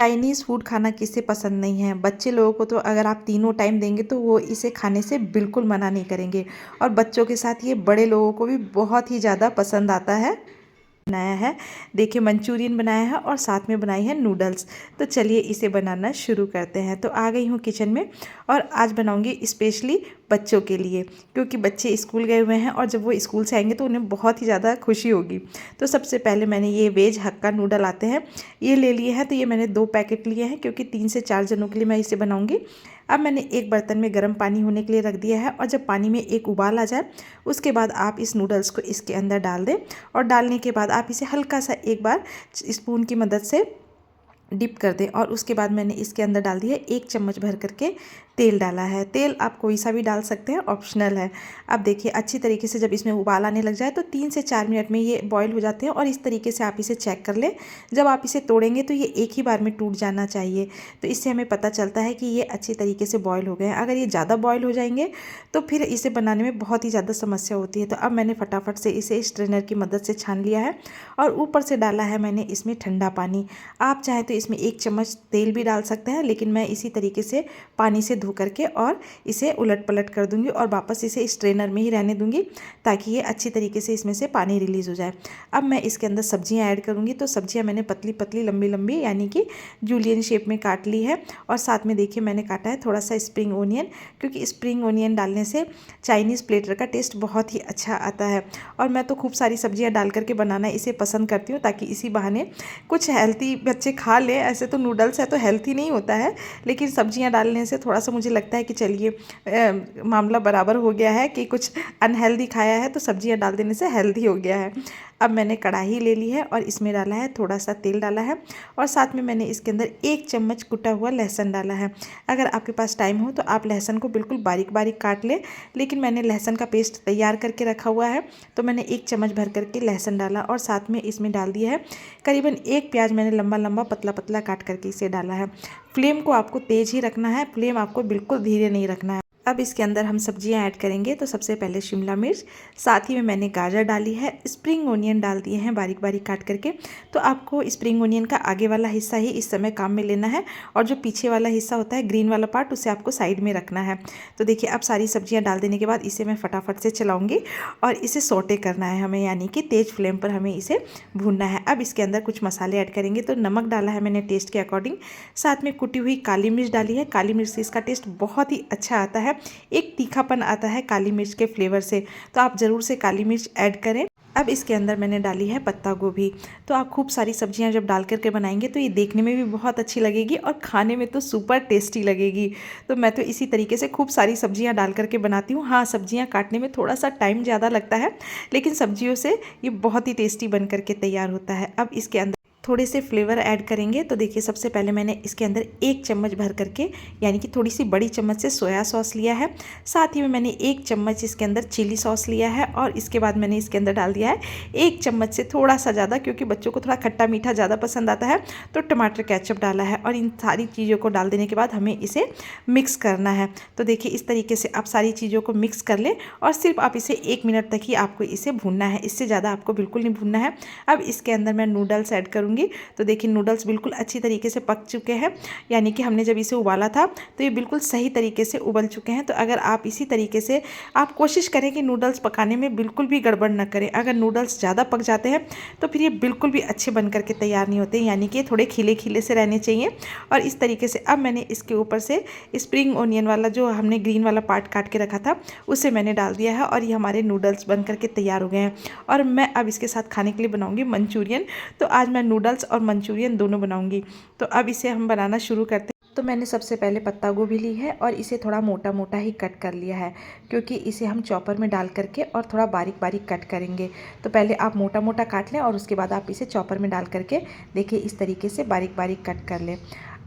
Chinese food खाना किसे पसंद नहीं है। बच्चे लोगों को तो अगर आप तीनों टाइम देंगे तो वो इसे खाने से बिल्कुल मना नहीं करेंगे, और बच्चों के साथ ये बड़े लोगों को भी बहुत ही ज़्यादा पसंद आता है। बनाया है, देखिए मंचूरियन बनाया है और साथ में बनाई है नूडल्स। तो चलिए इसे बनाना शुरू करते हैं। तो आ गई हूँ किचन में, और आज बनाऊंगी स्पेशली बच्चों के लिए, क्योंकि बच्चे स्कूल गए हुए हैं और जब वो स्कूल से आएंगे तो उन्हें बहुत ही ज़्यादा खुशी होगी। तो सबसे पहले मैंने ये वेज हक्का नूडल आते हैं, ये ले लिए हैं। तो ये मैंने 2 पैकेट लिए हैं, क्योंकि 3 से 4 जनों के लिए मैं इसे बनाऊंगी। अब मैंने एक बर्तन में गर्म पानी होने के लिए रख दिया है, और जब पानी में एक उबाल आ जाए उसके बाद आप इस नूडल्स को इसके अंदर डाल दें, और डालने के बाद आप इसे हल्का सा एक बार स्पून की मदद से डिप कर दें। और उसके बाद मैंने इसके अंदर डाल दिया 1 चम्मच भर करके तेल डाला है। तेल आप कोई सा भी डाल सकते हैं, ऑप्शनल है। अब देखिए अच्छी तरीके से जब इसमें उबाल आने लग जाए तो 3 से 4 मिनट में ये बॉईल हो जाते हैं, और इस तरीके से आप इसे चेक कर लें। जब आप इसे तोड़ेंगे तो ये एक ही बार में टूट जाना चाहिए, तो इससे हमें पता चलता है कि ये अच्छी तरीके से बॉईल हो गए हैं। अगर ये ज़्यादा बॉईल हो जाएंगे तो फिर इसे बनाने में बहुत ही ज़्यादा समस्या होती है। तो अब मैंने फटाफट से इसे स्ट्रेनर की मदद से छान लिया है, और ऊपर से डाला है मैंने इसमें ठंडा पानी। आप चाहें तो इसमें 1 चम्मच तेल भी डाल सकते हैं, लेकिन मैं इसी तरीके से पानी से धो करके और इसे उलट पलट कर दूंगी, और वापस इसे स्ट्रेनर में ही रहने दूंगी, ताकि ये अच्छी तरीके से इसमें से पानी रिलीज़ हो जाए। अब मैं इसके अंदर सब्जियां ऐड करूंगी। तो सब्जियां मैंने पतली पतली लंबी लंबी यानी कि जूलियन शेप में काट ली है, और साथ में देखिए मैंने काटा है थोड़ा सा स्प्रिंग ओनियन, क्योंकि स्प्रिंग ओनियन डालने से चाइनीज़ प्लेटर का टेस्ट बहुत ही अच्छा आता है। और मैं तो खूब सारी सब्जियाँ डाल करके बनाना इसे पसंद करती हूँ, ताकि इसी बहाने कुछ हेल्थी बच्चे खा लें। ऐसे तो नूडल्स है तो हेल्थी नहीं होता है, लेकिन सब्जियां डालने से थोड़ा सा मुझे लगता है कि चलिए मामला बराबर हो गया है, कि कुछ अनहेल्दी खाया है तो सब्जियां डाल देने से हेल्दी हो गया है। अब मैंने कढ़ाई ले ली है, और इसमें डाला है थोड़ा सा तेल डाला है, और साथ में मैंने इसके अंदर 1 चम्मच कुटा हुआ लहसुन डाला है। अगर आपके पास टाइम हो तो आप लहसुन को बिल्कुल बारीक बारीक काट लें, लेकिन मैंने लहसुन का पेस्ट तैयार करके रखा हुआ है, तो मैंने 1 चम्मच भर करके लहसुन डाला, और साथ में इसमें डाल दिया है करीबन 1 प्याज मैंने लंबा लंबा पतला पतला काट करके इसे डाला है। फ्लेम को आपको तेज़ ही रखना है, फ्लेम आपको बिल्कुल धीरे नहीं रखना है। अब इसके अंदर हम सब्जियां ऐड करेंगे। तो सबसे पहले शिमला मिर्च, साथ ही में मैंने गाजर डाली है, स्प्रिंग ओनियन डाल दिए हैं बारीक बारीक काट करके। तो आपको स्प्रिंग ओनियन का आगे वाला हिस्सा ही इस समय काम में लेना है, और जो पीछे वाला हिस्सा होता है ग्रीन वाला पार्ट, उसे आपको साइड में रखना है। तो देखिए अब सारी सब्जियां डाल देने के बाद इसे मैं फटाफट से चलाऊँगी, और इसे सौटे करना है हमें, यानी कि तेज़ फ्लेम पर हमें इसे भूनना है। अब इसके अंदर कुछ मसाले ऐड करेंगे। तो नमक डाला है मैंने टेस्ट के अकॉर्डिंग, साथ में कुटी हुई काली मिर्च डाली है। काली मिर्च से इसका टेस्ट बहुत ही अच्छा आता है, एक तीखापन आता है काली मिर्च के फ्लेवर से, तो आप ज़रूर से काली मिर्च ऐड करें। अब इसके अंदर मैंने डाली है पत्ता गोभी। तो आप खूब सारी सब्जियां जब डाल करके बनाएंगे तो ये देखने में भी बहुत अच्छी लगेगी, और खाने में तो सुपर टेस्टी लगेगी। तो मैं तो इसी तरीके से खूब सारी सब्जियां डाल करके बनाती हूँ। हाँ, सब्जियां काटने में थोड़ा सा टाइम ज़्यादा लगता है, लेकिन सब्जियों से ये बहुत ही टेस्टी बन करके तैयार होता है। अब इसके अंदर थोड़े से फ्लेवर ऐड करेंगे। तो देखिए सबसे पहले मैंने इसके अंदर 1 चम्मच भर करके, यानी कि थोड़ी सी बड़ी चम्मच से सोया सॉस लिया है। साथ ही में मैंने 1 चम्मच इसके अंदर चिली सॉस लिया है, और इसके बाद मैंने इसके अंदर डाल दिया है 1 चम्मच से थोड़ा सा ज़्यादा, क्योंकि बच्चों को थोड़ा खट्टा मीठा ज़्यादा पसंद आता है, तो टमाटर केचप डाला है। और इन सारी चीज़ों को डाल देने के बाद हमें इसे मिक्स करना है। तो देखिए इस तरीके से आप सारी चीज़ों को मिक्स कर लें, और सिर्फ आप इसे 1 मिनट तक ही आपको इसे भूनना है, इससे ज़्यादा आपको बिल्कुल नहीं भूनना है। अब इसके अंदर मैं नूडल्स ऐड करूँगी। तो देखिए नूडल्स बिल्कुल अच्छी तरीके से पक चुके हैं, यानी कि हमने जब इसे उबाला था तो ये बिल्कुल सही तरीके से उबल चुके हैं। तो अगर आप इसी तरीके से आप कोशिश करें कि नूडल्स पकाने में बिल्कुल भी गड़बड़ न करें। अगर नूडल्स ज़्यादा पक जाते हैं तो फिर ये बिल्कुल भी अच्छे बन करके तैयार नहीं होते, यानी कि थोड़े खिले खिले से रहने चाहिए। और इस तरीके से अब मैंने इसके ऊपर से स्प्रिंग ओनियन वाला जो हमने ग्रीन वाला पार्ट काट के रखा था उसे मैंने डाल दिया है, और ये हमारे नूडल्स बन करके तैयार हो गए हैं। और मैं अब इसके साथ खाने के लिए बनाऊँगी मंचूरियन। तो आज मैं नूडल्स और मंचूरियन दोनों बनाऊंगी। तो अब इसे हम बनाना शुरू करते हैं। तो मैंने सबसे पहले पत्ता गोभी ली है, और इसे थोड़ा मोटा मोटा ही कट कर लिया है, क्योंकि इसे हम चॉपर में डाल करके और थोड़ा बारीक बारीक कट करेंगे। तो पहले आप मोटा मोटा काट लें, और उसके बाद आप इसे चॉपर में डाल करके देखिए इस तरीके से बारीक बारीक कट कर लें।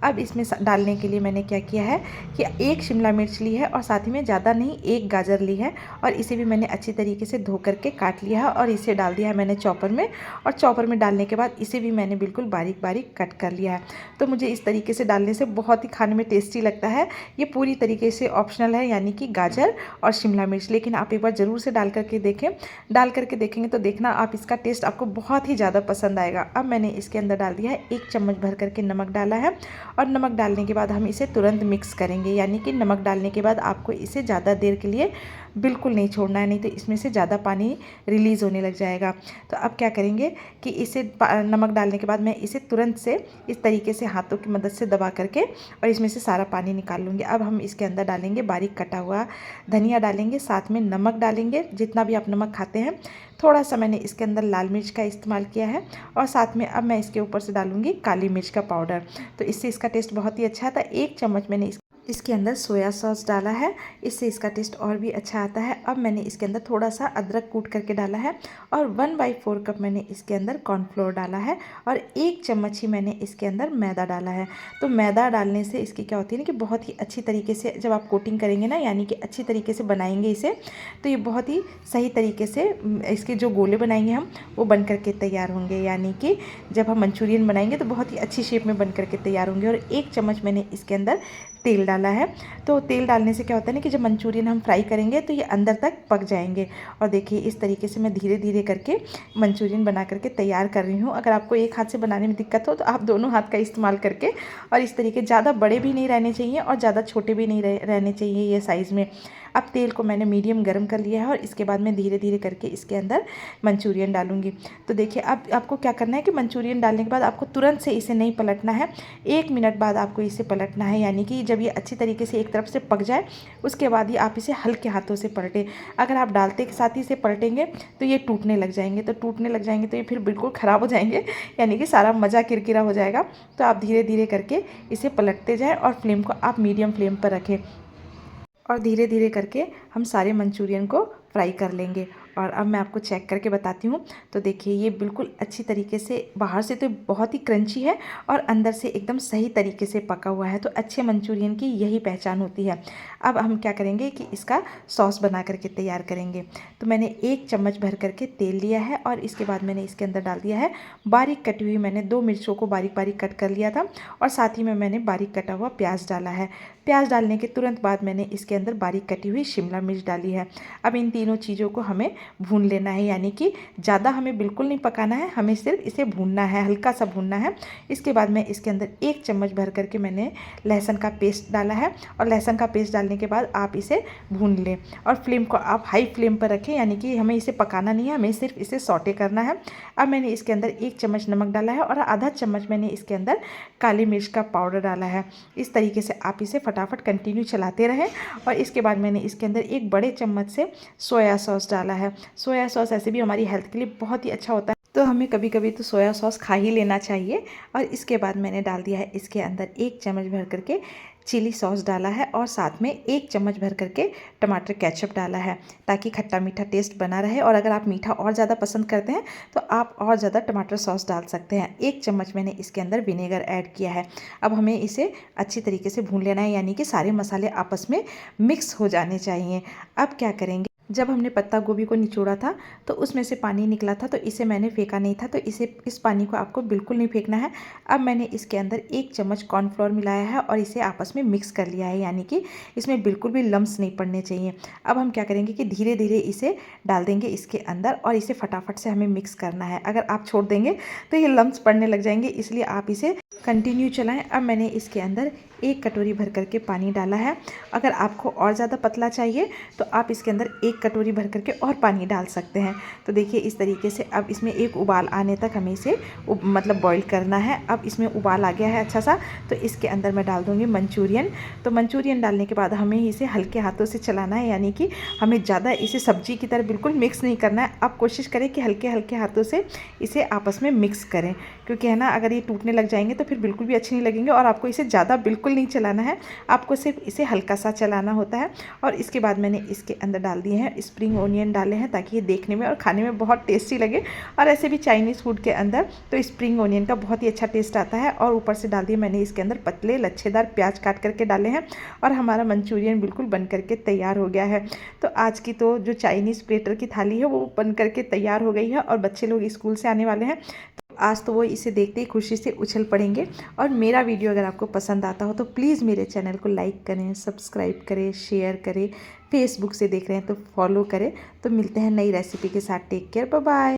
अब इसमें डालने के लिए मैंने क्या किया है कि एक शिमला मिर्च ली है और साथ ही में ज़्यादा नहीं एक गाजर ली है और इसे भी मैंने अच्छी तरीके से धो करके काट लिया है और इसे डाल दिया है मैंने चॉपर में। और चॉपर में डालने के बाद इसे भी मैंने बिल्कुल बारीक बारीक कट कर लिया है। तो मुझे इस तरीके से डालने से बहुत ही खाने में टेस्टी लगता है। ये पूरी तरीके से ऑप्शनल है, यानी कि गाजर और शिमला मिर्च, लेकिन आप एक बार ज़रूर से डाल करके देखें। डाल करके देखेंगे तो देखना आप इसका टेस्ट आपको बहुत ही ज़्यादा पसंद आएगा। अब मैंने इसके अंदर डाल दिया है 1 चम्मच भर करके नमक डाला है और नमक डालने के बाद हम इसे तुरंत मिक्स करेंगे, यानी कि नमक डालने के बाद आपको इसे ज़्यादा देर के लिए बिल्कुल नहीं छोड़ना है, नहीं तो इसमें से ज़्यादा पानी रिलीज़ होने लग जाएगा। तो अब क्या करेंगे कि इसे नमक डालने के बाद मैं इसे तुरंत से इस तरीके से हाथों की मदद से दबा करके और इसमें से सारा पानी निकाल लूँगी। अब हम इसके अंदर डालेंगे बारीक कटा हुआ धनिया डालेंगे, साथ में नमक डालेंगे जितना भी आप नमक खाते हैं। थोड़ा सा मैंने इसके अंदर लाल मिर्च का इस्तेमाल किया है और साथ में अब मैं इसके ऊपर से डालूँगी काली मिर्च का पाउडर, तो इससे इसका टेस्ट बहुत ही अच्छा आता है। 1 चम्मच मैंने इसके अंदर सोया सॉस डाला है, इससे इसका टेस्ट और भी अच्छा आता है। अब मैंने इसके अंदर थोड़ा सा अदरक कूट करके डाला है और 1/4 कप मैंने इसके अंदर कॉर्नफ्लोर डाला है और 1 चम्मच ही मैंने इसके अंदर मैदा डाला है। तो मैदा डालने से इसकी क्या होती है ना कि बहुत ही अच्छी तरीके से जब आप कोटिंग करेंगे ना, यानी कि अच्छी तरीके से बनाएंगे इसे, तो ये बहुत ही सही तरीके से इसके जो गोले बनाएंगे हम वो बन करके तैयार होंगे, यानी कि जब हम मंचूरियन बनाएंगे तो बहुत ही अच्छी शेप में बन करके तैयार होंगे। और 1 चम्मच मैंने इसके अंदर तेल डाला है। तो तेल डालने से क्या होता है ना कि जब मंचूरियन हम फ्राई करेंगे तो ये अंदर तक पक जाएंगे। और देखिए इस तरीके से मैं धीरे धीरे करके मंचूरियन बना करके तैयार कर रही हूँ। अगर आपको एक हाथ से बनाने में दिक्कत हो तो आप दोनों हाथ का इस्तेमाल करके, और इस तरीके ज़्यादा बड़े भी नहीं रहने चाहिए और ज़्यादा छोटे भी नहीं रहने चाहिए ये साइज़ में। अब तेल को मैंने मीडियम गर्म कर लिया है और इसके बाद मैं धीरे धीरे करके इसके अंदर मंचूरियन डालूंगी। तो देखिए अब आपको क्या करना है कि मंचूरियन डालने के बाद आपको तुरंत से इसे नहीं पलटना है, 1 मिनट बाद आपको इसे पलटना है, यानी कि जब ये अच्छी तरीके से एक तरफ से पक जाए उसके बाद ही आप इसे हल्के हाथों से पलटें। अगर आप डालते के साथ ही इसे पलटेंगे तो ये टूटने लग जाएंगे, तो टूटने लग जाएंगे तो ये फिर बिल्कुल ख़राब हो जाएंगे, यानी कि सारा मज़ा किरकिरा हो जाएगा। तो आप धीरे धीरे करके इसे पलटते जाएँ और फ्लेम को आप मीडियम फ्लेम पर रखें और धीरे धीरे करके हम सारे मंचूरियन को फ्राई कर लेंगे। और अब मैं आपको चेक करके बताती हूँ। तो देखिए ये बिल्कुल अच्छी तरीके से बाहर से तो बहुत ही क्रंची है और अंदर से एकदम सही तरीके से पका हुआ है। तो अच्छे मंचूरियन की यही पहचान होती है। अब हम क्या करेंगे कि इसका सॉस बना करके तैयार करेंगे। तो मैंने 1 चम्मच भर करके तेल लिया है और इसके बाद मैंने इसके अंदर डाल दिया है बारीक कटी हुई, मैंने 2 मिर्चों को बारीक बारीक कट कर लिया था और साथ ही में मैंने बारीक कटा हुआ प्याज डाला है। प्याज डालने के तुरंत बाद मैंने इसके अंदर बारीक कटी हुई शिमला मिर्च डाली है। अब इन तीनों चीज़ों को हमें भून लेना है, यानी कि ज़्यादा हमें बिल्कुल नहीं पकाना है, हमें सिर्फ इसे भूनना है, हल्का सा भूनना है। इसके बाद मैं इसके अंदर 1 चम्मच भर करके मैंने लहसुन का पेस्ट डाला है और लहसुन का पेस्ट डालने के बाद आप इसे भून लें और फ्लेम को आप हाई फ्लेम पर रखें, यानी कि हमें इसे पकाना नहीं है, हमें सिर्फ इसे सौटे करना है। अब मैंने इसके अंदर 1 चम्मच नमक डाला है और आधा चम्मच मैंने इसके अंदर काली मिर्च का पाउडर डाला है। इस तरीके से आप इसे फटाफट कंटिन्यू चलाते रहें। और इसके बाद मैंने इसके अंदर 1 बड़े चम्मच से सोया सॉस डाला है। सोया सॉस ऐसे भी हमारी हेल्थ के लिए बहुत ही अच्छा होता है, तो हमें कभी कभी तो सोया सॉस खा ही लेना चाहिए। और इसके बाद मैंने डाल दिया है इसके अंदर 1 चम्मच भर करके चिली सॉस डाला है और साथ में 1 चम्मच भर करके टमाटर केचप डाला है, ताकि खट्टा मीठा टेस्ट बना रहे। और अगर आप मीठा और ज़्यादा पसंद करते हैं तो आप और ज़्यादा टमाटर सॉस डाल सकते हैं। 1 चम्मच मैंने इसके अंदर विनेगर ऐड किया है। अब हमें इसे अच्छी तरीके से भून लेना है, यानी कि सारे मसाले आपस में मिक्स हो जाने चाहिए। अब क्या करेंगे, जब हमने पत्ता गोभी को निचोड़ा था तो उसमें से पानी निकला था, तो इसे मैंने फेंका नहीं था, तो इस पानी को आपको बिल्कुल नहीं फेंकना है। अब मैंने इसके अंदर 1 चम्मच कॉर्नफ्लोर मिलाया है और इसे आपस में मिक्स कर लिया है, यानी कि इसमें बिल्कुल भी लम्स नहीं पड़ने चाहिए। अब हम क्या करेंगे कि धीरे धीरे इसे डाल देंगे इसके अंदर और इसे फटाफट से हमें मिक्स करना है। अगर आप छोड़ देंगे तो ये लम्स पड़ने लग जाएंगे, इसलिए आप इसे कंटिन्यू चलाएं। अब मैंने इसके अंदर 1 कटोरी भर करके पानी डाला है। अगर आपको और ज़्यादा पतला चाहिए तो आप इसके अंदर 1 कटोरी भर करके और पानी डाल सकते हैं। तो देखिए इस तरीके से अब इसमें एक उबाल आने तक हमें इसे मतलब बॉईल करना है। अब इसमें उबाल आ गया है अच्छा सा, तो इसके अंदर मैं डाल दूँगी मंचूरियन। तो मंचूरियन डालने के बाद हमें इसे हल्के हाथों से चलाना है, यानी कि हमें ज़्यादा इसे सब्जी की तरह बिल्कुल मिक्स नहीं करना है। आप कोशिश करें कि हल्के हल्के हाथों से इसे आपस में मिक्स करें, क्योंकि है ना अगर ये टूटने लग जाएंगे तो फिर बिल्कुल भी अच्छे नहीं लगेंगे। और आपको इसे ज़्यादा बिल्कुल नहीं चलाना है, आपको सिर्फ इसे हल्का सा चलाना होता है। और इसके बाद मैंने इसके अंदर डाल दिए हैं स्प्रिंग ओनियन डाले हैं, ताकि ये देखने में और खाने में बहुत टेस्टी लगे। और ऐसे भी चाइनीज़ फूड के अंदर तो स्प्रिंग ओनियन का बहुत ही अच्छा टेस्ट आता है। और ऊपर से डाल दिए मैंने इसके अंदर पतले लच्छेदार प्याज काट करके डाले हैं। और हमारा मंचूरियन बिल्कुल बन करके तैयार हो गया है। तो आज की तो जो चाइनीज़ प्लेटर की थाली है वो बन करके तैयार हो गई है। और बच्चे लोग स्कूल से आने वाले हैं, आज तो वो इसे देखते ही खुशी से उछल पड़ेंगे। और मेरा वीडियो अगर आपको पसंद आता हो तो प्लीज़ मेरे चैनल को लाइक करें, सब्सक्राइब करें, शेयर करें। फेसबुक से देख रहे हैं तो फॉलो करें। तो मिलते हैं नई रेसिपी के साथ। Take care, bye bye.